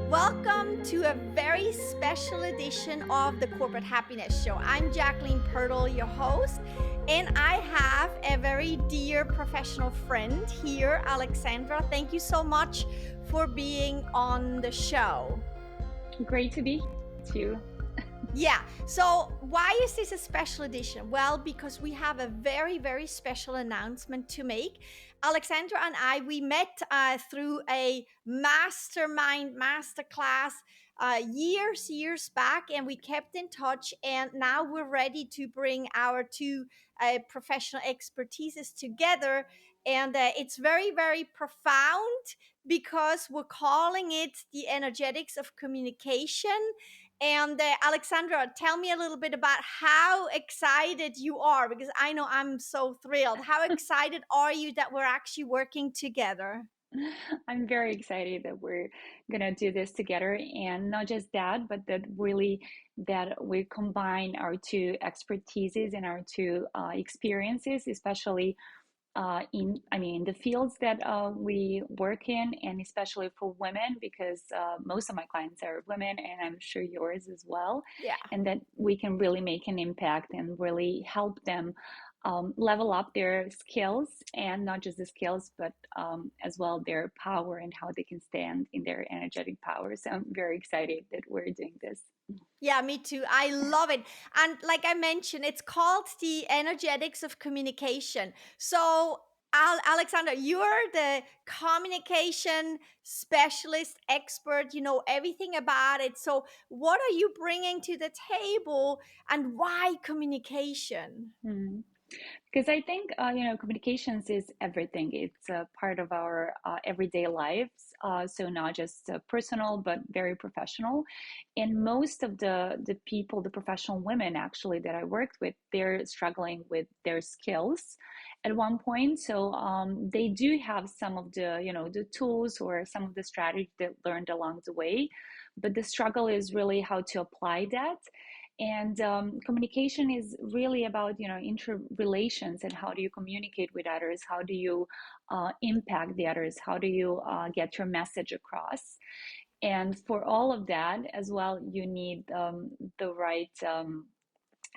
Welcome to a very special edition of the Corporate Happiness Show. I'm Jacqueline Pirtle, your host, and I have a very dear professional friend here, Aleksandra. Thank you so much for being on the show. Great to be here too. Yeah. So, why is this a special edition? Well, because we have a very, very special announcement to make. Aleksandra and I, we met through a masterclass years back, and we kept in touch. And now we're ready to bring our two professional expertises together. And it's very, very profound because we're calling it the energetics of communication. And Aleksandra, tell me a little bit about how excited you are, because I know I'm so thrilled. How excited are you that we're actually working together? I'm very excited that we're gonna do this together, and not just that, but that really that we combine our two expertises and our two experiences, especially in the fields that we work in, and especially for women, because most of my clients are women, and I'm sure yours as well, Yeah. and that we can really make an impact and really help them level up their skills, and not just the skills, but as well their power and how they can stand in their energetic power. So I'm very excited that we're doing this. Yeah, me too. I love it. And like I mentioned, it's called the energetics of communication. So, Aleksandra, you're the communication specialist, expert, you know everything about it. So, what are you bringing to the table and why communication? Hmm. Because I think communications is everything. It's a part of our everyday lives. So not just personal, but very professional. And most of the people, the professional women actually that I worked with, they're struggling with their skills at one point. So they do have some of the tools or some of the strategies they learned along the way, but the struggle is really how to apply that. And communication is really about interrelations, and how do you communicate with others, how do you impact the others, how do you get your message across. And for all of that as well, you need the right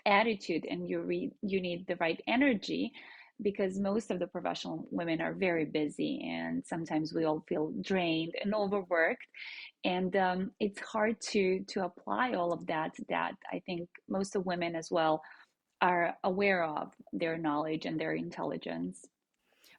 attitude, and you need the right energy, because most of the professional women are very busy, and sometimes we all feel drained and overworked, and it's hard to apply all of that I think most of women as well are aware of their knowledge and their intelligence.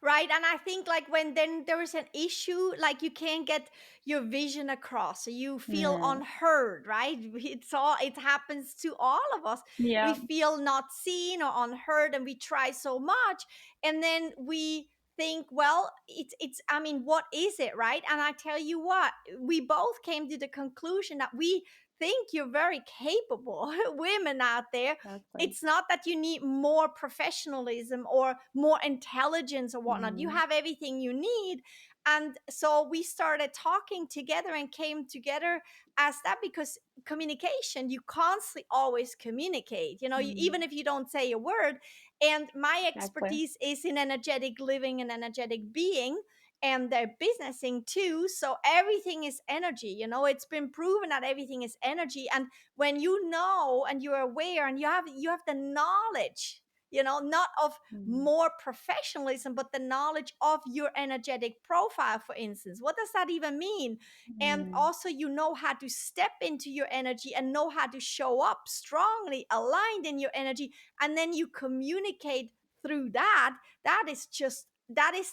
Right, and I think like when then there is an issue, like you can't get your vision across, so you feel Mm, unheard, right? It happens to all of us. We yeah, feel not seen or unheard, and we try so much, and then we think, well, it's I mean, what is it, right? And I tell you what, we both came to the conclusion that we think you're very capable women out there. exactly. It's not that you need more professionalism or more intelligence or whatnot. You Mm, have everything you need. And so we started talking together and came together as that, because communication, you constantly always communicate, mm, even if you don't say a word. And my exactly. expertise is in energetic living and energetic being, and their businessing too. So everything is energy. It's been proven that everything is energy. And when you know and you're aware and you have the knowledge, not of Mm, more professionalism, but the knowledge of your energetic profile, for instance. What does that even mean? And mm, also, you know how to step into your energy and know how to show up strongly aligned in your energy, and then you communicate through that. That is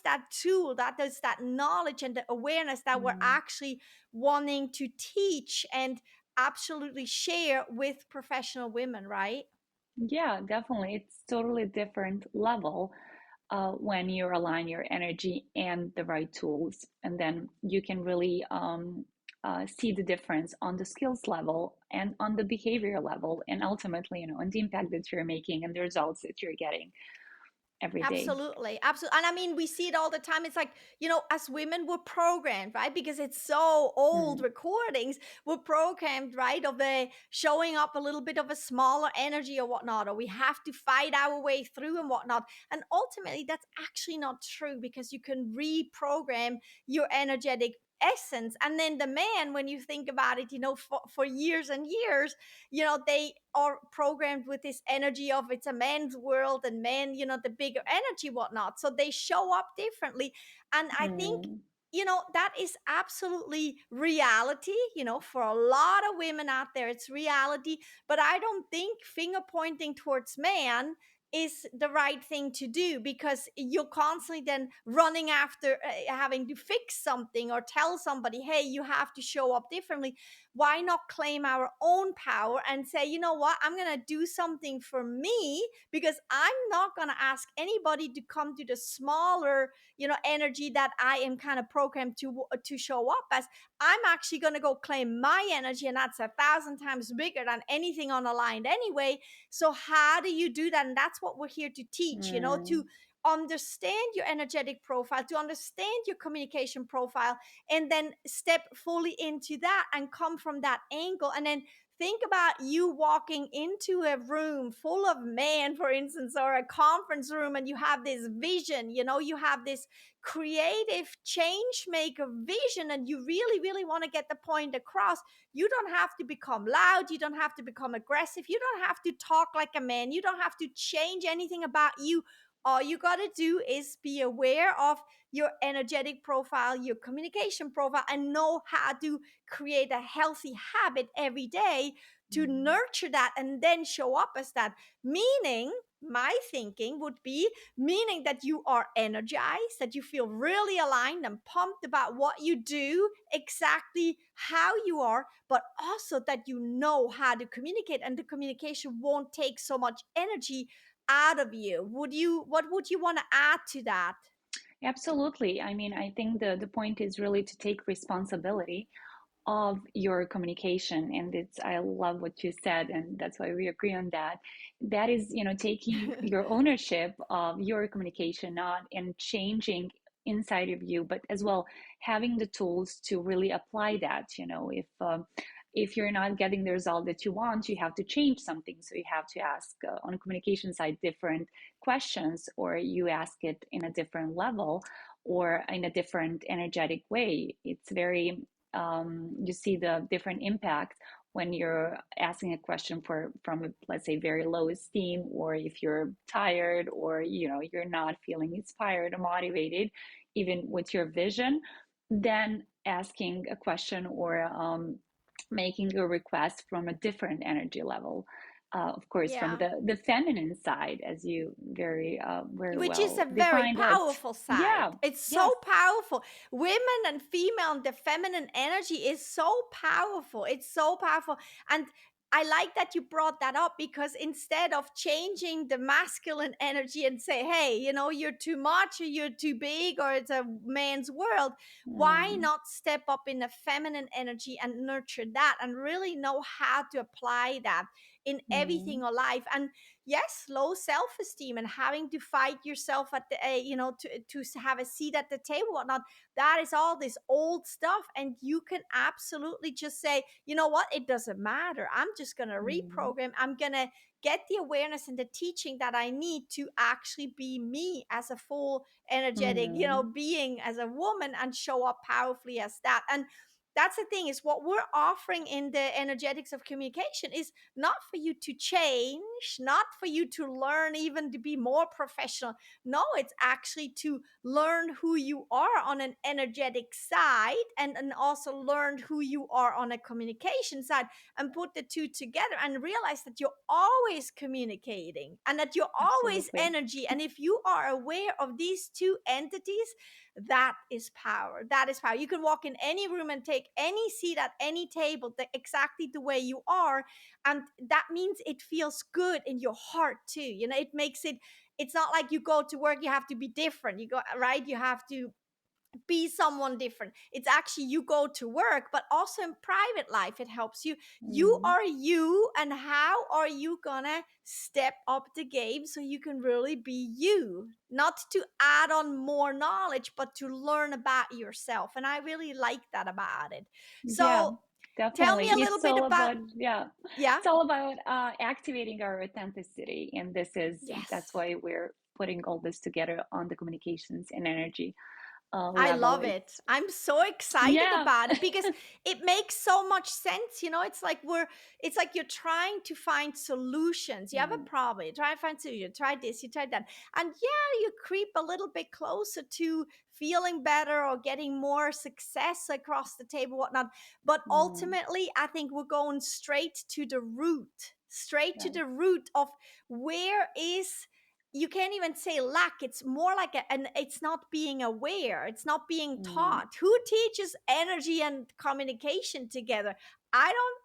that tool, that is that knowledge and the awareness that we're mm. actually wanting to teach and absolutely share with professional women, right? Yeah, definitely. It's totally different level when you align your energy and the right tools, and then you can really see the difference on the skills level and on the behavior level, and ultimately, on the impact that you're making and the results that you're getting every day. Absolutely, absolutely. And I mean, we see it all the time. It's like, as women, we're programmed, right? Because it's so old Mm, recordings, we're programmed, right? Of the showing up a little bit of a smaller energy or whatnot, or we have to fight our way through and whatnot. And ultimately, that's actually not true, because you can reprogram your energetic essence. And then the man, when you think about it, for years and years, they are programmed with this energy of it's a man's world, and men, the bigger energy, whatnot. So they show up differently. And I think, Mm, that is absolutely reality, for a lot of women out there, it's reality. But I don't think finger pointing towards man is the right thing to do, because you're constantly then running after having to fix something or tell somebody, hey, you have to show up differently. Why not claim our own power and say, you know what, I'm going to do something for me, because I'm not going to ask anybody to come to the smaller, energy that I am kind of programmed to show up as. I'm actually going to go claim my energy, and that's 1,000 times bigger than anything unaligned anyway. So how do you do that? And that's what we're here to teach, to mm, understand your energetic profile, to understand your communication profile, and then step fully into that and come from that angle. And then think about you walking into a room full of men, for instance, or a conference room, and you have this vision, you have this creative change maker vision, and you really, really want to get the point across. You don't have to become loud. You don't have to become aggressive. You don't have to talk like a man. You don't have to change anything about you. All you got to do is be aware of your energetic profile, your communication profile, and know how to create a healthy habit every day to mm. nurture that and then show up as that. Meaning, my thinking would be, meaning that you are energized, that you feel really aligned and pumped about what you do, exactly how you are, but also that you know how to communicate, and the communication won't take so much energy out of you. What would you want to add to that? Absolutely. I mean, I think the point is really to take responsibility of your communication. And it's, I love what you said, and that's why we agree on that. That is, taking your ownership of your communication, not and changing inside of you, but as well having the tools to really apply that. If you're not getting the result that you want, you have to change something. So you have to ask on the communication side different questions, or you ask it in a different level or in a different energetic way. It's very you see the different impact when you're asking a question from, let's say, very low esteem, or if you're tired, or you're not feeling inspired or motivated even with your vision, then asking a question or making a request from a different energy level, of course, from Yeah. the feminine side, as you very Which is a well very defined it. powerful side. Yeah. It's so Yes. powerful. Women and female and the feminine energy is so powerful. It's so powerful. And I like that you brought that up, because instead of changing the masculine energy and say, hey, you're too much, or you're too big, or it's a man's world, why Mm, not step up in the feminine energy and nurture that and really know how to apply that in everything mm, of life? And yes, low self-esteem and having to fight yourself at the to have a seat at the table, whatnot, that is all this old stuff. And you can absolutely just say, you know what, it doesn't matter, I'm just going to mm, reprogram, I'm going to get the awareness and the teaching that I need to actually be me as a full energetic, mm, being as a woman, and show up powerfully as that. And that's the thing, is what we're offering in the energetics of communication is not for you to change, not for you to learn even to be more professional. No, it's actually to learn who you are on an energetic side, and also learn who you are on a communication side, and put the two together and realize that you're always communicating and that you're always absolutely. energy. And if you are aware of these two entities, that is power. That is power. You can walk in any room and take any seat at any table, exactly the way you are. And that means it feels good in your heart too. It makes it, it's not like you go to work, you have to be different. You go, right? You have to be someone different. It's actually you go to work, but also in private life, it helps you. You Mm, are you, and how are you gonna step up the game so you can really be you? Not to add on more knowledge, but to learn about yourself. And I really like that about it. yeah, So tell me definitely. a little It's bit all about, about, yeah, yeah. it's all about activating our authenticity. That's Yes. why we're putting all this together on the communications and energy. I level. love it. I'm so excited Yeah. about it because it makes so much sense. It's like it's like you're trying to find solutions. You have a Mm, problem, you try to find solution, you try this, you try that. And yeah, you creep a little bit closer to feeling better or getting more success across the table, whatnot. But mm, ultimately, I think we're going straight to yes. the root of where is, you can't even say lack. It's more like and it's not being aware, it's not being Mm, taught. Who teaches energy and communication together? I don't,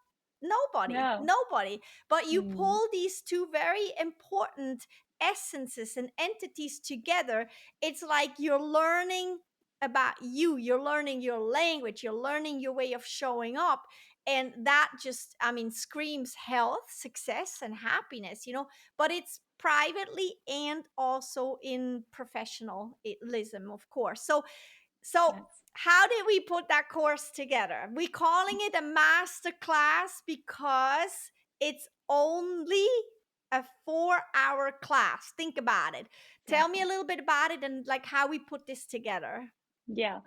no. nobody. But you Mm, pull these two very important essences and entities together. It's like you're learning about you, you're learning your language, you're learning your way of showing up. And that just, I mean, screams health, success, and happiness. But it's privately and also in professionalism, of course. So yes. how did we put that course together? We calling it a master class because it's only a 4-hour class. Think about it. Tell me Exactly. a little bit about it and like how we put this together. Yeah.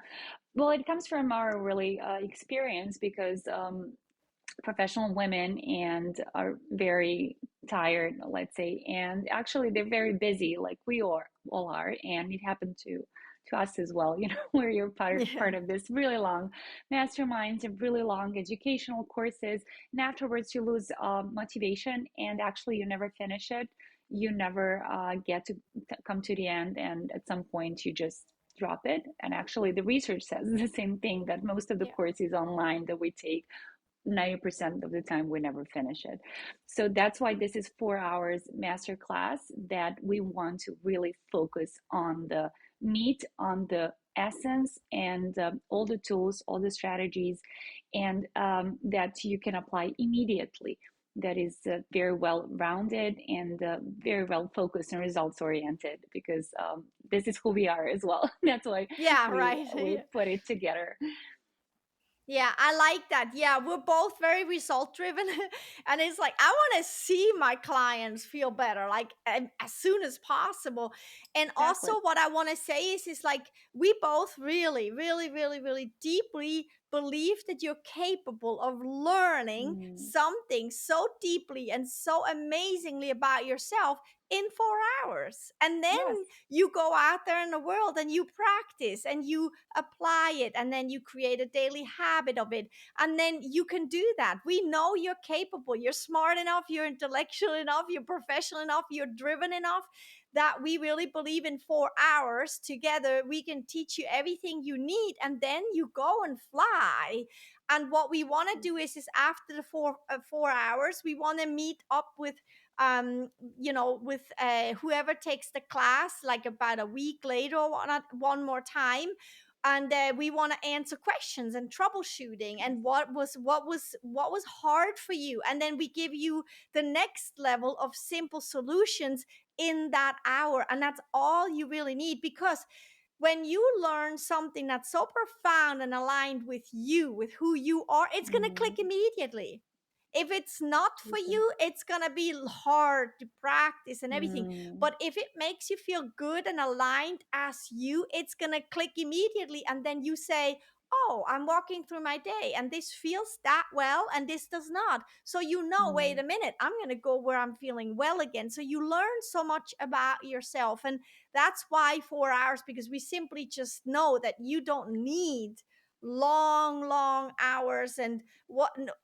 Well, it comes from our really experience because professional women and are very tired, let's say, and actually they're very busy, like we all are, and it happened to us as well. Where you're part Yeah. of this really long masterminds and really long educational courses, and afterwards you lose motivation, and actually you never finish it. You never get to come to the end, and at some point you just drop it. And actually the research says the same thing, that most of the Yeah. courses online that we take, 90% of the time we never finish it. So that's why this is 4 hours masterclass, that we want to really focus on the meat, on the essence, and all the tools, all the strategies, and that you can apply immediately. That is very well rounded and very well focused and results oriented, because this is who we are as well. That's why Yeah, we right. we Yeah. put it together. Yeah, I like that. Yeah, we're both very result driven. And it's like, I want to see my clients feel better, like as soon as possible. And also, Exactly. what I want to say is like, we both really, really, really, really deeply believe that you're capable of learning Mm, something so deeply and so amazingly about yourself in 4 hours. And then yes. you go out there in the world and you practice and you apply it, and then you create a daily habit of it, and then you can do that. We know you're capable, you're smart enough, you're intellectual enough, you're professional enough, you're driven enough, that we really believe in 4 hours together we can teach you everything you need, and then you go and fly. And what we want to do is after the 4 hours we want to meet up with with whoever takes the class, like about a week later or whatnot, one more time. And we want to answer questions and troubleshooting, Yes. and what was hard for you, and then we give you the next level of simple solutions in that hour. And that's all you really need, because when you learn something that's so profound and aligned with you, with who you are, it's going to click Mm, immediately. If it's not for absolutely. you, it's going to be hard to practice and everything. Mm, But if it makes you feel good and aligned as you, it's going to click immediately. And then you say, oh, I'm walking through my day and this feels that well and this does not. So, wait mm, a minute, I'm going to go where I'm feeling well again. So, you learn so much about yourself. And that's why 4 hours, because we simply just know that you don't need long hours and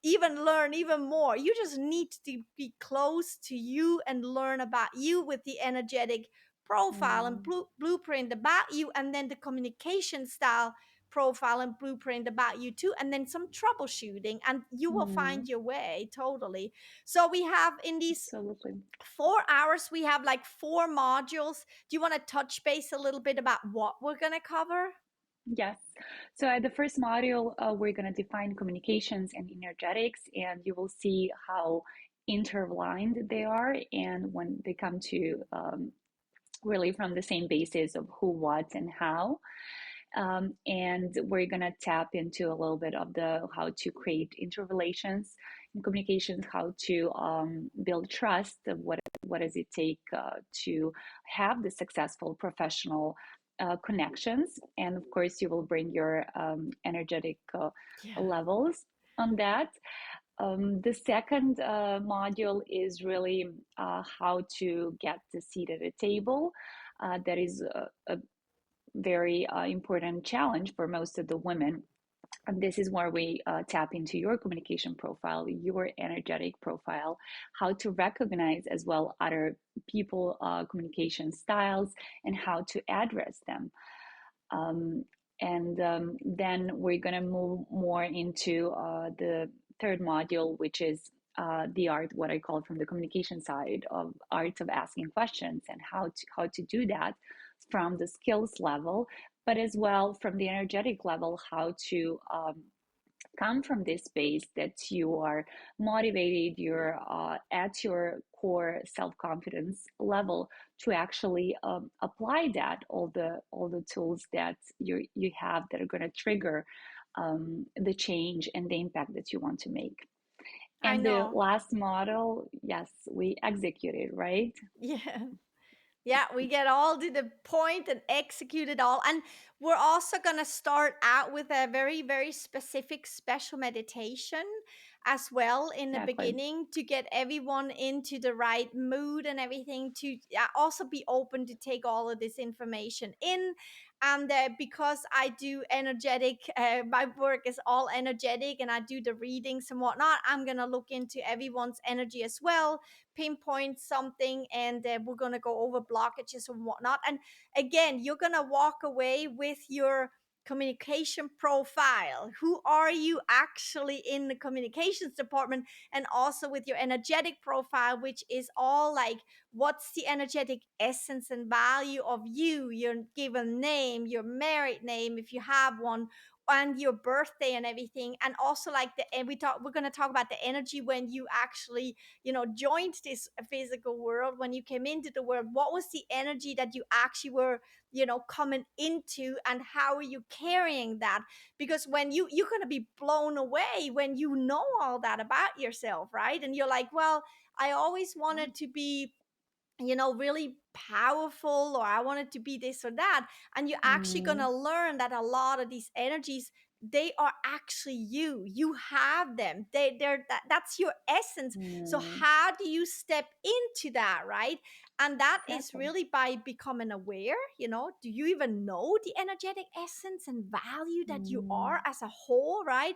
even learn even more. You just need to be close to you and learn about you with the energetic profile and mm, blueprint about you, and then the communication style profile and blueprint about you too, and then some troubleshooting, and you will mm, find your way totally. So we have in these absolutely. 4 hours, we have like 4 modules. Do you want to touch base a little bit about what we're going to cover? Yes. So at the first module, we're going to define communications and energetics, and you will see how intertwined they are, and when they come to really from the same basis of who, what, and how. And we're gonna tap into a little bit of the how to create interrelations in communications, how to build trust. What does it take to have the successful professional connections, and of course you will bring your energetic Yeah. levels on that. The second module is really how to get the seat at a table. That is a very important challenge for most of the women. And this is where we tap into your communication profile, your energetic profile, how to recognize as well other people communication styles, and how to address them. Um, and then we're going to move more into the third module, which is the art, what I call from the communication side of art of asking questions, and how to do that from the skills level, but as well from the energetic level, how to come from this space that you are motivated, you're at your core self-confidence level to actually apply that, all the tools that you have that are going to trigger the change and the impact that you want to make. I And the know. last model, yes, we executed, right? Yeah. Yeah, we get all to the point and execute it all. And we're also going to start out with a very, very specific special meditation as well in the Exactly. beginning to get everyone into the right mood and everything to also be open to take all of this information in. And because I do energetic, my work is all energetic and I do the readings and whatnot, I'm going to look into everyone's energy as well, pinpoint something, and we're going to go over blockages and whatnot. And again, you're going to walk away with your communication profile. Who are you actually in the communications department? And also with your energetic profile, which is all like what's the energetic essence and value of you, your given name, your married name, if you have one, and your birthday and everything. And also like and we're going to talk about the energy when you actually joined this physical world, when you came into the world. What was the energy that you actually were coming into, and how are you carrying that? Because when you're going to be blown away when you know all that about yourself, right? And you're like, well, I always Yeah. wanted to be really powerful, or I wanted to be this or that. And you're actually going Mm, to learn that a lot of these energies, they are actually you have them, that's your essence. So mm, how do you step into that, right? And that is exactly. really by becoming aware. Do you even know the energetic essence and value that you are Mm, as a whole, right?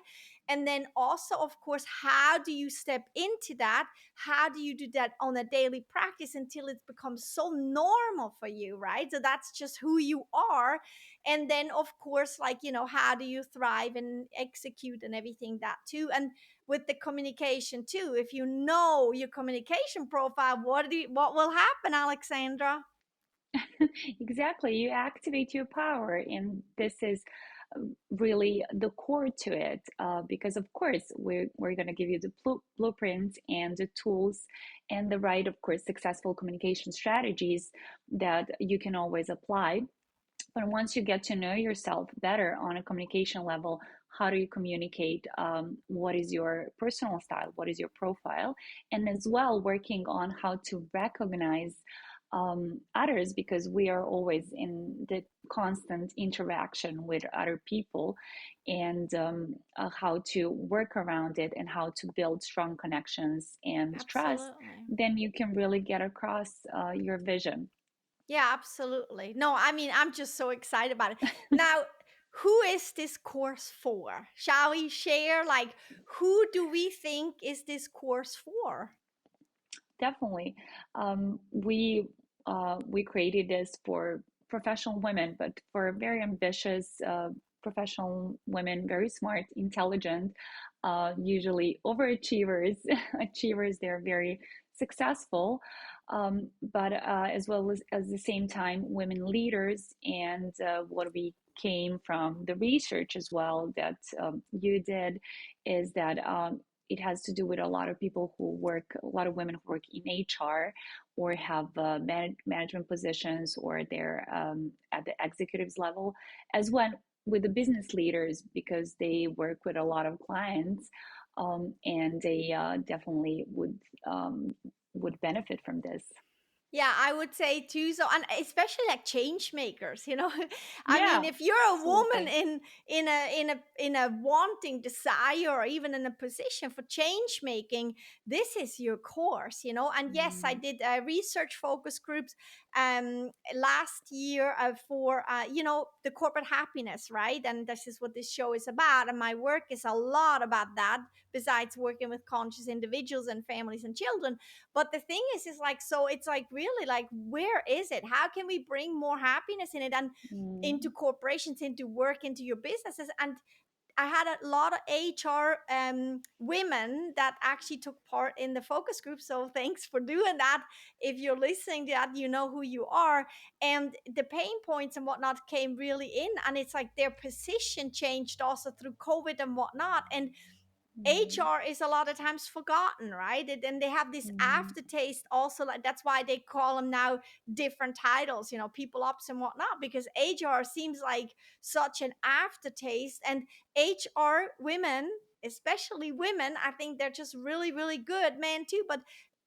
And then also, of course, how do you step into that? How do you do that on a daily practice until it becomes so normal for you, right? So that's just who you are. And then, of course, like, how do you thrive and execute and everything that too? And with the communication too, if you know your communication profile, what will happen, Aleksandra? exactly. You activate your power, and this is really the core to it. Because of course we're going to give you the blueprint and the tools and the right, of course, successful communication strategies that you can always apply. But once you get to know yourself better on a communication level, how do you communicate? What is your personal style? What is your profile? And as well, working on how to recognize others, because we are always in the constant interaction with other people, and how to work around it and how to build strong connections and trust. Absolutely. Then you can really get across your vision. Yeah, absolutely. No, I mean, I'm just so excited about it. Now, who is this course for? Shall we share, like, who do we think is this course for? Definitely. We created this for professional women, but for very ambitious professional women, very smart, intelligent, usually overachievers, achievers. They're very successful, but as well as the same time, women leaders. And what we came from the research as well that you did is that it has to do with a lot of people who work, a lot of women who work in HR or have management positions, or they're at the executives level, as well with the business leaders, because they work with a lot of clients, and they definitely would benefit from this. Yeah, I would say too. So, and especially like change makers, I mean, Yeah, if you're a woman absolutely. in a wanting desire or even in a position for change making, this is your course. And yes, I Mm, did research focus groups last year for the corporate happiness, right? And this is what this show is about. And my work is a lot about that. Besides working with conscious individuals and families and children, but the thing is like, so it's like really like, where is it? How can we bring more happiness in it and into mm, corporations, into work, into your businesses? And I had a lot of HR women that actually took part in the focus group. So thanks for doing that. If you're listening to that, you know who you are. And the pain points and whatnot came really in. And it's like their position changed also through COVID and whatnot. And mm, HR is a lot of times forgotten, right? And they have this mm, aftertaste also. Like that's why they call them now different titles, people ops and whatnot, because HR seems like such an aftertaste. And HR women, especially women, I think they're just really, really good, men too. But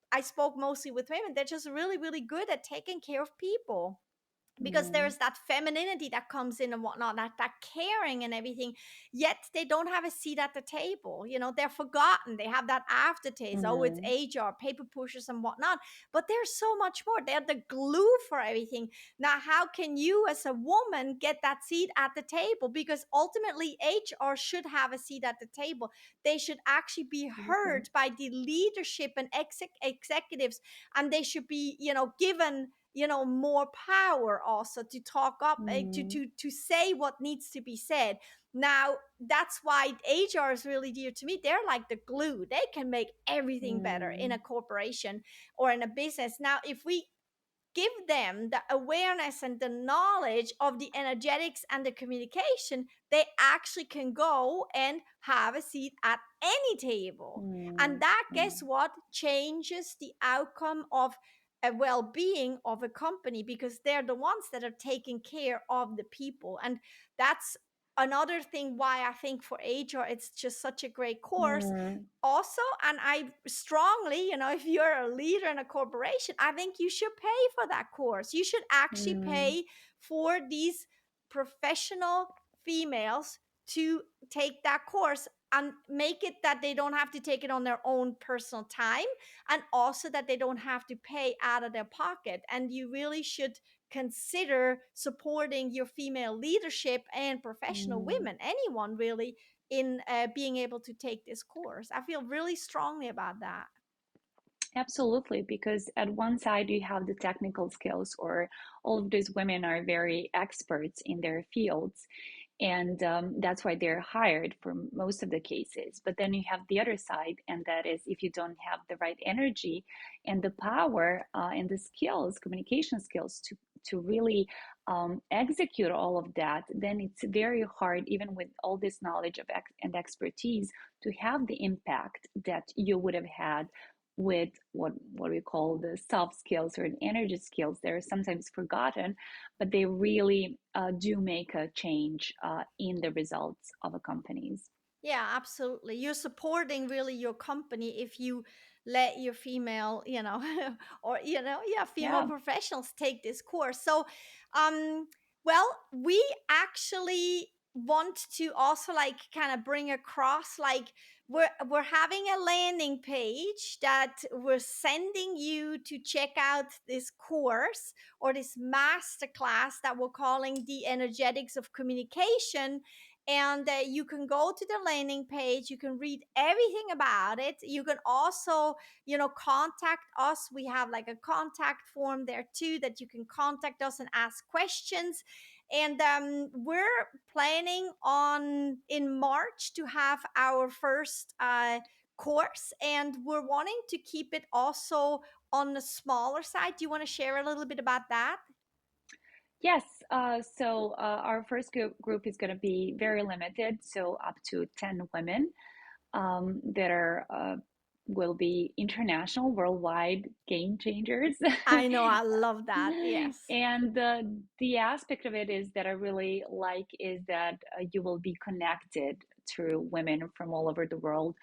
I spoke mostly with women. They're just really, really good at taking care of people, because mm, there's that femininity that comes in and whatnot, that caring and everything. Yet they don't have a seat at the table. They're forgotten. They have that aftertaste. Oh, it's mm, HR, paper pushers and whatnot. But there's so much more. They're the glue for everything. Now, how can you as a woman get that seat at the table? Because ultimately, HR should have a seat at the table. They should actually be absolutely. heard by the leadership and executives, and they should be, given more power also to talk up, Mm, to say what needs to be said. Now that's why HR is really dear to me. They're like the glue. They can make everything better in a mm, corporation or in a business. Now if we give them the awareness and the knowledge of the energetics and the communication, they actually can go and have a seat at any table. And mm, that, guess mm, what, changes the outcome of a well-being of a company, because they're the ones that are taking care of the people. And that's another thing why I think for HR it's just such a great course mm, also. And I strongly, if you're a leader in a corporation, I think you should pay for that course. You should actually mm, pay for these professional females to take that course, and make it that they don't have to take it on their own personal time, and also that they don't have to pay out of their pocket. And you really should consider supporting your female leadership and professional mm. women, anyone really, in being able to take this course. I feel really strongly about that. Absolutely, because at one side you have the technical skills, or all of these women are very experts in their fields, and that's why they're hired for most of the cases. But then you have the other side, and that is if you don't have the right energy and the power and the skills, communication skills to really execute all of that, then it's very hard, even with all this knowledge of and expertise, to have the impact that you would have had with what we call the soft skills or energy skills. They're sometimes forgotten, but they really do make a change in the results of a companies. Yeah, absolutely. You're supporting really your company if you let your female, or yeah, female Yeah. professionals take this course. So, um, well, we actually want to also like kind of bring across, like, we're having a landing page that we're sending you to check out this course, or this masterclass that we're calling the energetics of communication. And you can go to the landing page, you can read everything about it. You can also, contact us. We have like a contact form there too, that you can contact us and ask questions. And we're planning on in March to have our first course, and we're wanting to keep it also on the smaller side. Do you want to share a little bit about that? Yes. Our first group is going to be very limited, so up to 10 women that are will be international, worldwide game changers. I know, I love that. Yes. And the aspect of it is that I really like is that you will be connected to women from all over the world.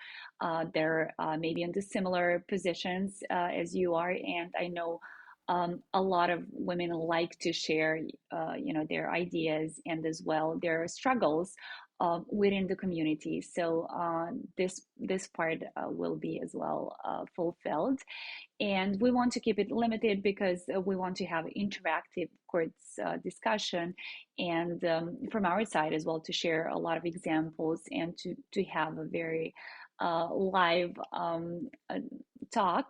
They're maybe in the similar positions as you are, and I know A lot of women like to share, their ideas and as well their struggles within the community. So this part will be as well fulfilled. And we want to keep it limited because we want to have interactive, of course, discussion, and from our side as well to share a lot of examples and to have a very live talk.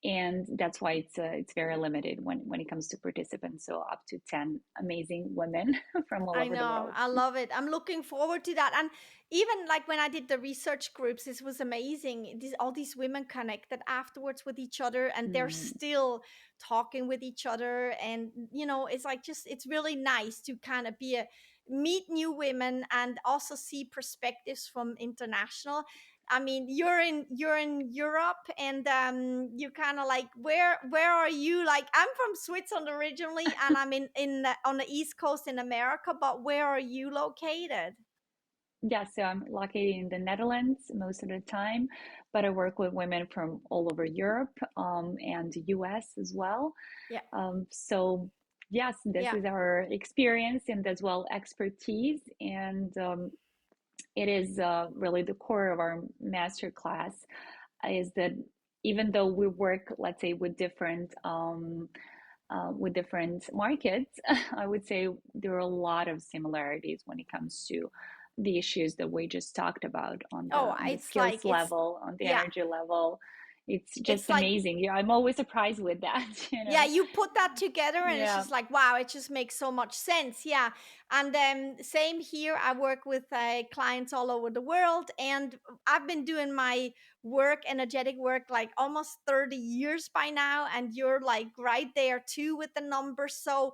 And that's why it's very limited when it comes to participants. So up to 10 amazing women from all I over the know. world. I love it. I'm looking forward to that. And even like when I did the research groups, this was amazing. All these women connected afterwards with each other, and they're Mm, still talking with each other. And it's like just it's really nice to kind of meet new women and also see perspectives from international. I mean, you're in Europe, and you kind of like where are you? Like I'm from Switzerland originally, and I'm on the East Coast in America. But where are you located? yeah, so I'm located in the Netherlands most of the time, but I work with women from all over Europe and the US as well. Yeah, So yes, this yeah. is our experience and as well expertise, and it is really the core of our master class is that even though we work, let's say, with different markets, I would say there are a lot of similarities when it comes to the issues that we just talked about Oh, on the it's skills like level, on the yeah, energy level. It's it's just like amazing. Yeah, I'm always surprised with that, you yeah, know. you put that together and it's Yeah. just like wow, it just makes so much sense. Yeah. And then same here, I work with clients all over the world, and I've been doing my work, energetic work, like almost 30 years by now, and you're like right there too with the numbers. So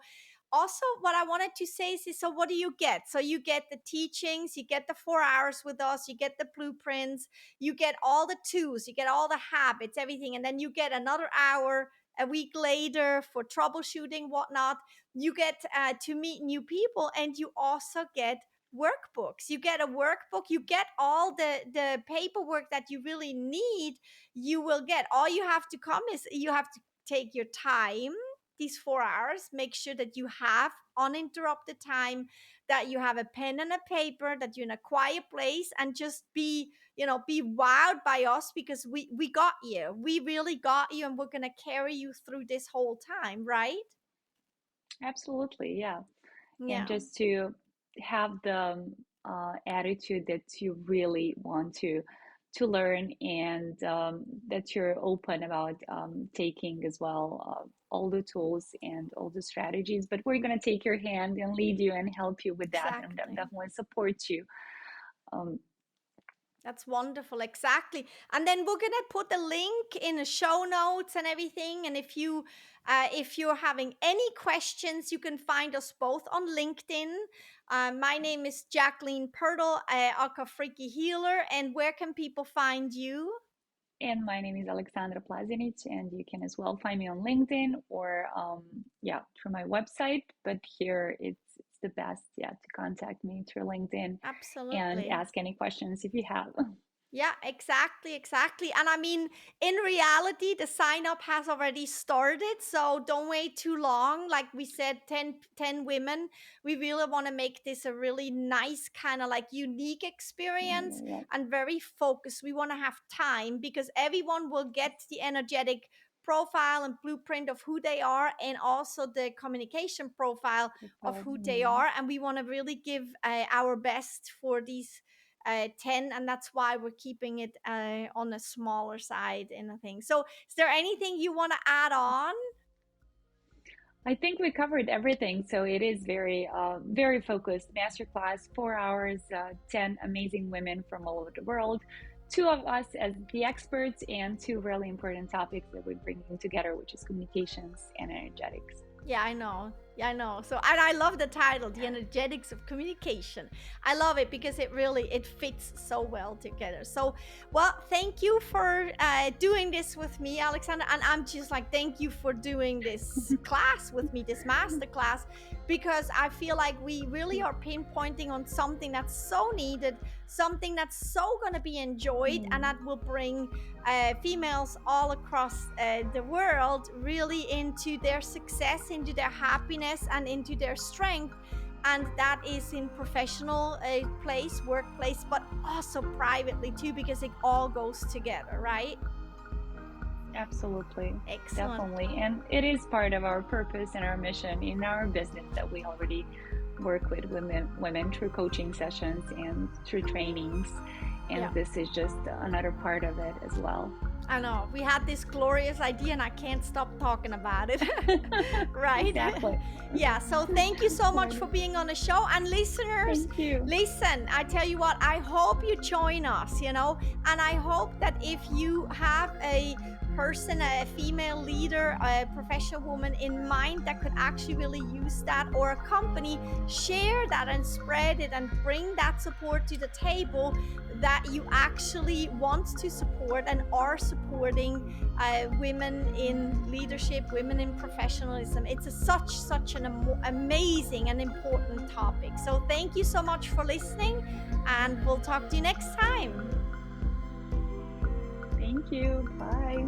also what I wanted to say is, so what do you get? So you get the teachings, you get the 4 hours with us, you get the blueprints, you get all the tools, you get all the habits, everything, and then you get another hour a week later for troubleshooting, whatnot. You get to meet new people, and you also get workbooks. You get a workbook, you get all the paperwork that you really need. You will get, all you have to come is you have to take your time, these 4 hours, make sure that you have uninterrupted time, that you have a pen and a paper, that you're in a quiet place, and just be wowed by us, because we got you, we really got you, and we're going to carry you through this whole time, right? Absolutely, yeah. And Yeah, just to have the attitude that you really want to learn, and that you're open about taking as well all the tools and all the strategies. But we're going to take your hand and lead you and help you with that, and exactly. definitely support you. Um, That's wonderful. Exactly. And then we're gonna put the link in the show notes and everything. And if you're having any questions, you can find us both on LinkedIn. My name is Jacqueline Pirtle, aka Freaky Healer. And where can people find you? and my name is Aleksandra Plazinic, and you can as well find me on LinkedIn or yeah, through my website. But here it's the best, yeah, to contact me through LinkedIn and Absolutely. ask any questions if you have. Yeah, exactly, exactly. And I mean, in reality, the sign up has already started. So don't wait too long. Like we said, ten women. We really want to make this a really nice, kind of like unique experience Yeah, and very focused. We want to have time, because everyone will get the energetic profile and blueprint of who they are, and also the communication profile of profile. who they are. And we want to really give our best for these 10, and that's why we're keeping it on a smaller side and a thing. So is there anything you want to add on? I think we covered everything. So it is very focused masterclass, 4 hours, 10 amazing women from all over the world, two of us as the experts, and two really important topics that we're bringing together, which is communications and energetics. Yeah, I know. Yeah, I know. So, and I love the title, The Energetics of Communication. I love it because it fits so well together. So, well, thank you for doing this with me, Aleksandra. And I'm just like, thank you for doing this class with me, this master class, because I feel like we really are pinpointing on something that's so needed, something that's so going to be enjoyed, and that will bring females all across the world really into their success, into their happiness, and into their strength. And that is in professional place, workplace, but also privately too, because it all goes together, right? Absolutely, Excellent. definitely. And it is part of our purpose and our mission in our business that we already work with women through coaching sessions and through trainings. And Yeah. this is just another part of it as well. I know. We had this glorious idea and I can't stop talking about it. Right? Exactly. Yeah. So thank you so much for being on the show. And listeners, Thank you. listen, I tell you what, I hope you join us, and I hope that if you have a person, a female leader, a professional woman in mind that could actually really use that, or a company, share that and spread it and bring that support to the table, that you actually want to support and are supporting women in leadership, women in professionalism. It's such an amazing and important topic. So thank you so much for listening, and we'll talk to you next time. Thank you. Bye.